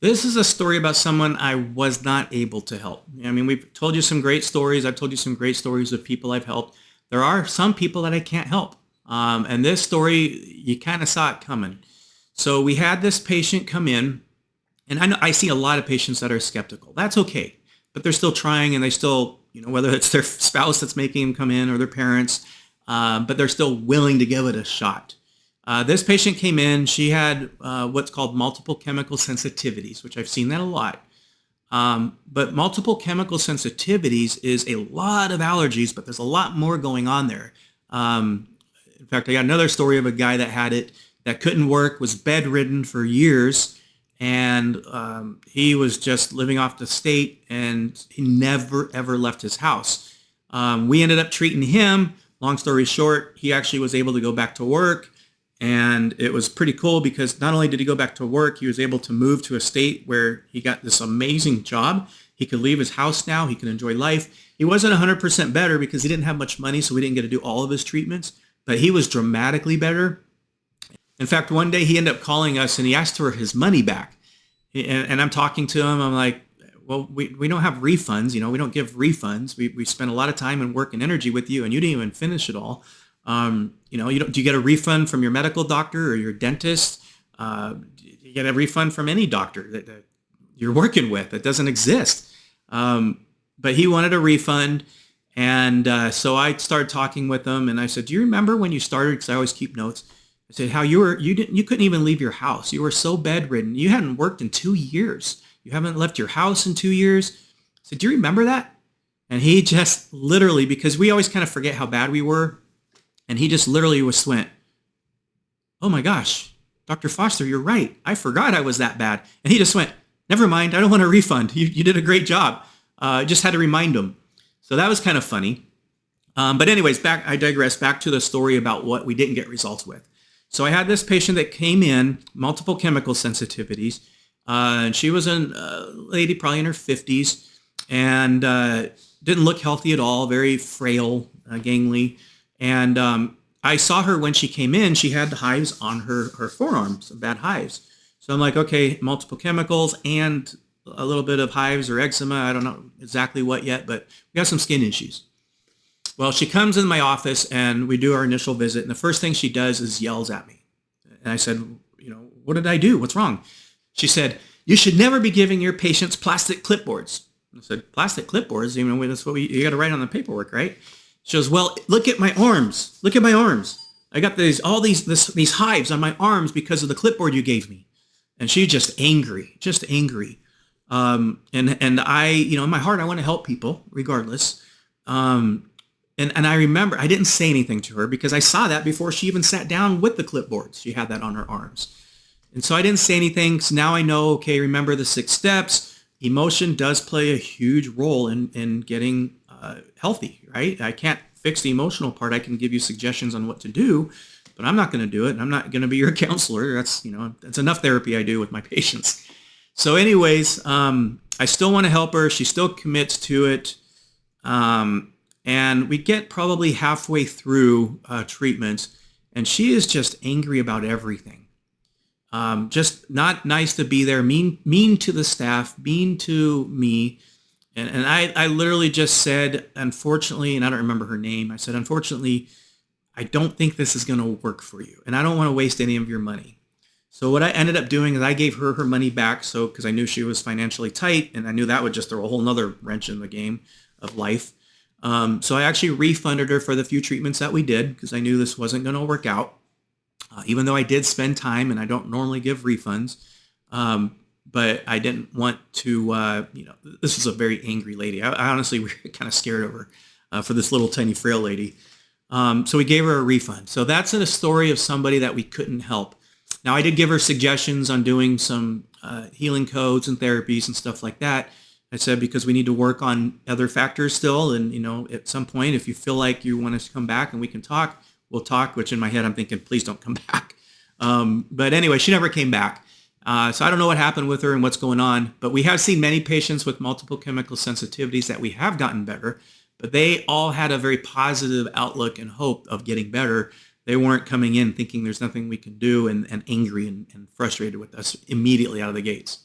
This is a story about someone I was not able to help. I mean, we've told you some great stories. I've told you some great stories of people I've helped. There are some people that I can't help. And this story, you kind of saw it coming. So we had this patient come in, and I know I see a lot of patients that are skeptical. That's okay, but they're still trying, and they still, whether it's their spouse that's making them come in or their parents, but they're still willing to give it a shot. This patient came in. She had what's called multiple chemical sensitivities, which I've seen that a lot. But multiple chemical sensitivities is a lot of allergies, but there's a lot more going on there. In fact, I got another story of a guy that had it that couldn't work, was bedridden for years, and he was just living off the state, and he never, ever left his house. We ended up treating him. Long story short, he actually was able to go back to work. And it was pretty cool because not only did he go back to work, he was able to move to a state where he got this amazing job. He could leave his house now. He can enjoy life. He wasn't 100% better because he didn't have much money, so we didn't get to do all of his treatments. But he was dramatically better. In fact, one day he ended up calling us and he asked for his money back. And I'm talking to him. I'm like, well, we don't have refunds. We don't give refunds. We spend a lot of time and work and energy with you, and you didn't even finish it all. Do you get a refund from your medical doctor or your dentist? Do you get a refund from any doctor that you're working with? That doesn't exist. But he wanted a refund. And so I started talking with him, and I said, do you remember when you started? Because I always keep notes. I said, how you couldn't even leave your house. You were so bedridden. You hadn't worked in 2 years. You haven't left your house in 2 years. I said, do you remember that? And he just literally, because we always kind of forget how bad we were. And he just literally went, oh my gosh, Dr. Foster, you're right. I forgot I was that bad. And he just went, never mind. I don't want a refund. You did a great job. Just had to remind him. So that was kind of funny. But anyways, I digress back to the story about what we didn't get results with. So I had this patient that came in, multiple chemical sensitivities. And she was a lady probably in her 50s and didn't look healthy at all, very frail, gangly. And I saw her when she came in, she had hives on her forearms, bad hives. So I'm like, okay, multiple chemicals and a little bit of hives or eczema. I don't know exactly what yet, but we have some skin issues. Well, she comes in my office and we do our initial visit. And the first thing she does is yells at me. And I said, what did I do? What's wrong? She said, you should never be giving your patients plastic clipboards. I said, plastic clipboards? That's what you got to write on the paperwork, right? She goes, well, look at my arms. Look at my arms. I got these hives on my arms because of the clipboard you gave me. And she's just angry. And I, in my heart, I want to help people regardless. And I remember I didn't say anything to her because I saw that before she even sat down with the clipboards. She had that on her arms. And so I didn't say anything. So now I know, okay, remember the 6 steps. Emotion does play a huge role in getting healthy, right? I can't fix the emotional part. I can give you suggestions on what to do, but I'm not going to do it. And I'm not going to be your counselor. That's enough therapy I do with my patients. So anyways, I still want to help her. She still commits to it. And we get probably halfway through treatment, and she is just angry about everything. Just not nice to be there, mean to the staff, mean to me. And I literally just said, unfortunately, and I don't remember her name, I said, unfortunately, I don't think this is going to work for you. And I don't want to waste any of your money. So what I ended up doing is I gave her money back. So, because I knew she was financially tight and I knew that would just throw a whole nother wrench in the game of life. So I actually refunded her for the few treatments that we did because I knew this wasn't going to work out. Even though I did spend time and I don't normally give refunds. But I didn't want to, this was a very angry lady. I honestly was kind of scared of her for this little tiny frail lady. So we gave her a refund. So that's a story of somebody that we couldn't help. Now, I did give her suggestions on doing some healing codes and therapies and stuff like that. I said, because we need to work on other factors still. And, at some point, if you feel like you want us to come back and we can talk, we'll talk, which in my head, I'm thinking, please don't come back. But anyway, she never came back. So I don't know what happened with her and what's going on, but we have seen many patients with multiple chemical sensitivities that we have gotten better, but they all had a very positive outlook and hope of getting better. They weren't coming in thinking there's nothing we can do and angry and frustrated with us immediately out of the gates.